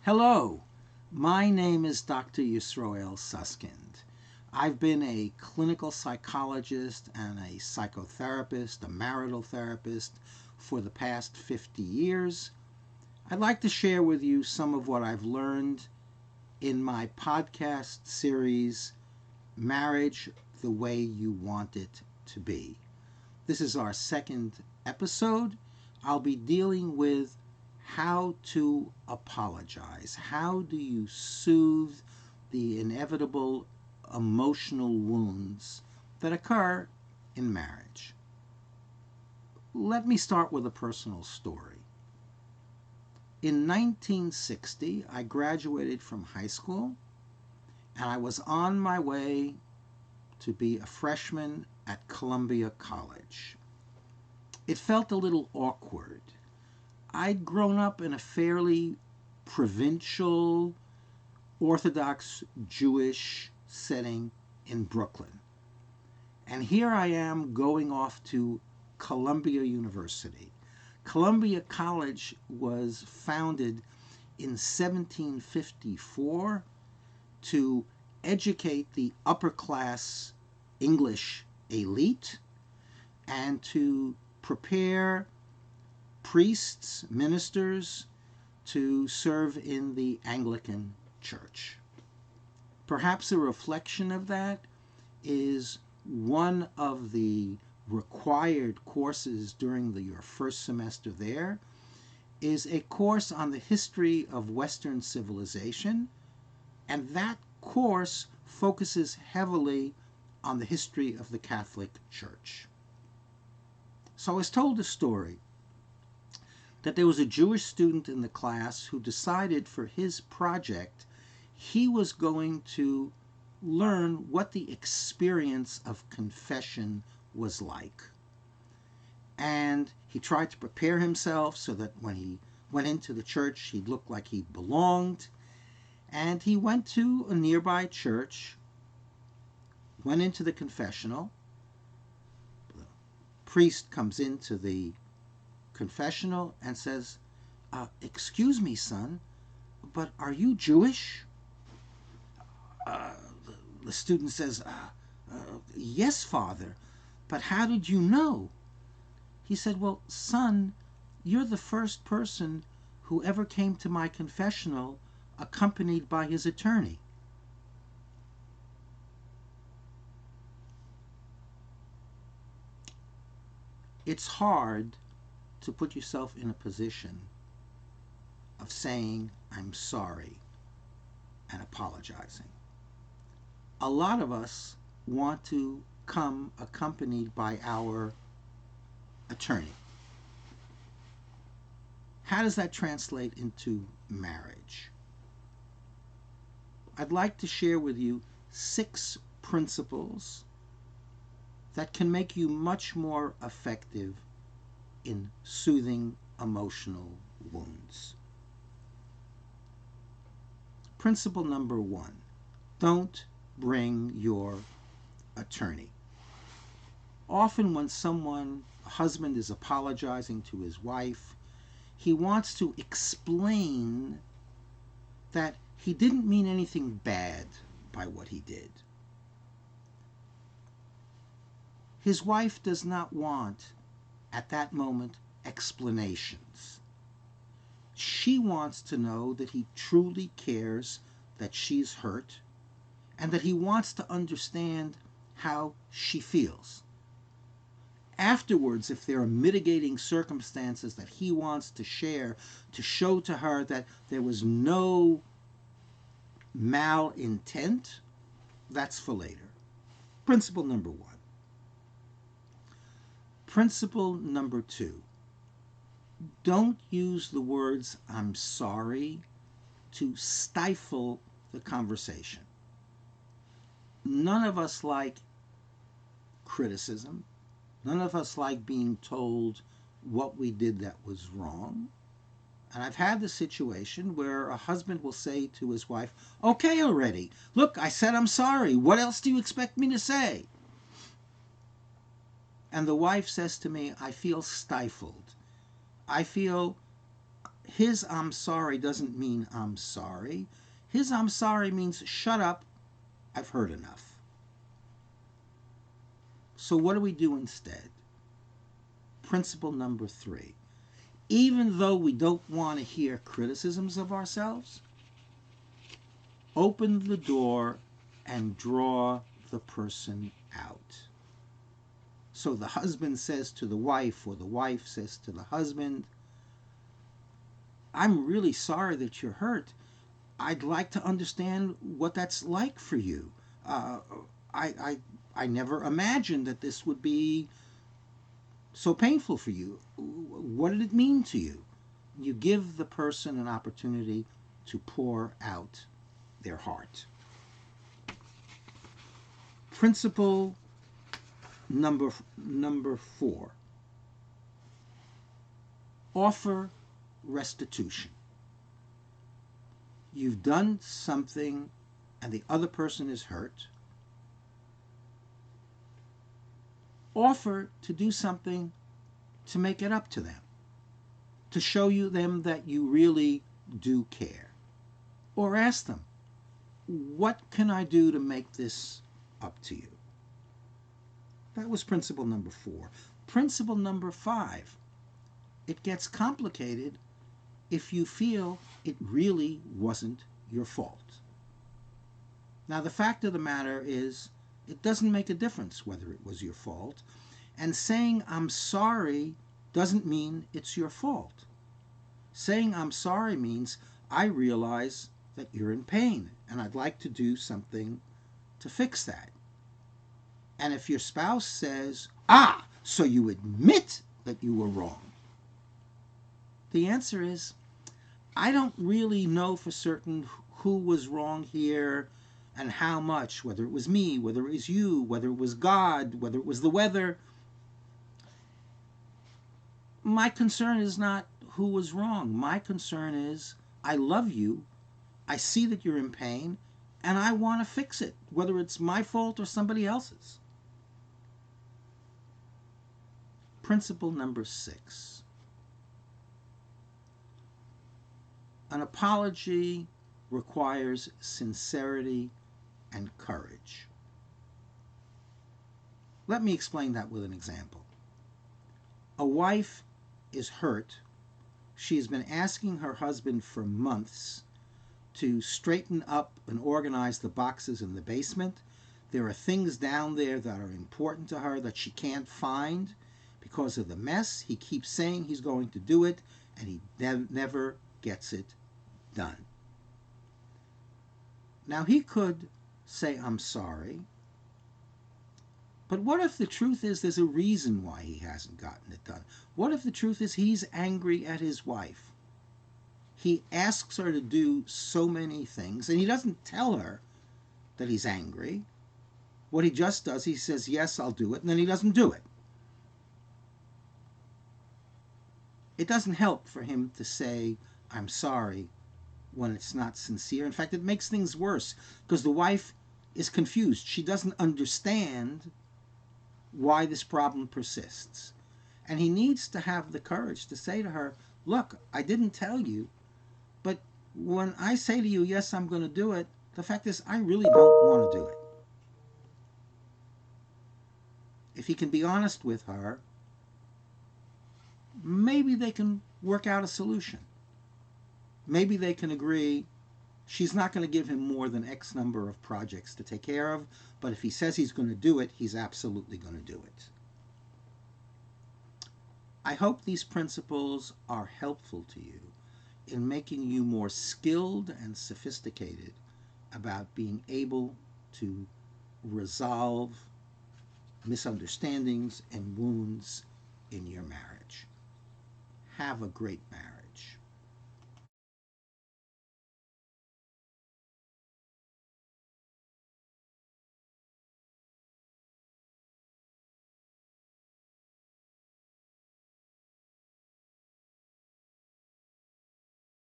Hello, my name is Dr. Yisroel Suskind. I've been a clinical psychologist and a psychotherapist, a marital therapist for the past 50 years. I'd like to share with you some of what I've learned in my podcast series, Marriage the Way You Want It to Be. This is our second episode. I'll be dealing with how to apologize. How do you soothe the inevitable emotional wounds that occur in marriage? Let me start with a personal story. In 1960, I graduated from high school and I was on my way to be a freshman at Columbia College. It felt a little awkward. I'd grown up in a fairly provincial, Orthodox Jewish setting in Brooklyn. And here I am going off to Columbia University. Columbia College was founded in 1754 to educate the upper class English elite and to prepare priests, ministers, to serve in the Anglican Church. Perhaps a reflection of that is one of the required courses during your first semester there is a course on the history of Western civilization, and that course focuses heavily on the history of the Catholic Church. So I was told a story that there was a Jewish student in the class who decided for his project he was going to learn what the experience of confession was like. And he tried to prepare himself so that when he went into the church, he'd look like he belonged. And he went to a nearby church, went into the confessional. The priest comes into the confessional and says, excuse me, son, but are you Jewish? The student says, yes, father, but how did you know? He said, well, son, you're the first person who ever came to my confessional accompanied by his attorney. It's hard to put yourself in a position of saying, I'm sorry, and apologizing. A lot of us want to come accompanied by our attorney. How does that translate into marriage? I'd like to share with you 6 principles that can make you much more effective in soothing emotional wounds. Principle number 1, don't bring your attorney. Often when a husband is apologizing to his wife, he wants to explain that he didn't mean anything bad by what he did. His wife does not want, at that moment, explanations. She wants to know that he truly cares that she's hurt and that he wants to understand how she feels. Afterwards, if there are mitigating circumstances that he wants to share to show to her that there was no malintent, that's for later. Principle number 1. Principle number 2, don't use the words I'm sorry to stifle the conversation. None of us like criticism. None of us like being told what we did that was wrong. And I've had the situation where a husband will say to his wife, okay already, look, I said I'm sorry. What else do you expect me to say? And the wife says to me, I feel stifled. I feel his I'm sorry doesn't mean I'm sorry. His I'm sorry means shut up, I've heard enough. So what do we do instead? Principle number 3. Even though we don't want to hear criticisms of ourselves, open the door and draw the person out. So the husband says to the wife, or the wife says to the husband, I'm really sorry that you're hurt. I'd like to understand what that's like for you. Uh, I never imagined that this would be so painful for you. What did it mean to you? You give the person an opportunity to pour out their heart. Principle number 4. Offer restitution. You've done something and the other person is hurt. Offer to do something to make it up to them, to show them that you really do care. Or ask them, what can I do to make this up to you? That was principle number 4. Principle number 5. It gets complicated if you feel it really wasn't your fault. Now, the fact of the matter is, it doesn't make a difference whether it was your fault. And saying I'm sorry doesn't mean it's your fault. Saying I'm sorry means I realize that you're in pain and I'd like to do something to fix that. And if your spouse says, so you admit that you were wrong, the answer is, I don't really know for certain who was wrong here and how much, whether it was me, whether it was you, whether it was God, whether it was the weather. My concern is not who was wrong. My concern is I love you, I see that you're in pain, and I want to fix it, whether it's my fault or somebody else's. Principle number 6. An apology requires sincerity and courage. Let me explain that with an example. A wife is hurt. She's been asking her husband for months to straighten up and organize the boxes in the basement. There are things down there that are important to her that she can't find because of the mess. He keeps saying he's going to do it, and he never gets it done. Now, he could say, I'm sorry. But what if the truth is there's a reason why he hasn't gotten it done? What if the truth is he's angry at his wife? He asks her to do so many things, and he doesn't tell her that he's angry. What he just does, he says, yes, I'll do it, and then he doesn't do it. It doesn't help for him to say, I'm sorry, when it's not sincere. In fact, it makes things worse because the wife is confused. She doesn't understand why this problem persists. And he needs to have the courage to say to her, look, I didn't tell you, but when I say to you, yes, I'm going to do it, the fact is I really don't want to do it. If he can be honest with her, maybe they can work out a solution. Maybe they can agree she's not going to give him more than X number of projects to take care of, but if he says he's going to do it, he's absolutely going to do it. I hope these principles are helpful to you in making you more skilled and sophisticated about being able to resolve misunderstandings and wounds in your marriage. Have a great marriage.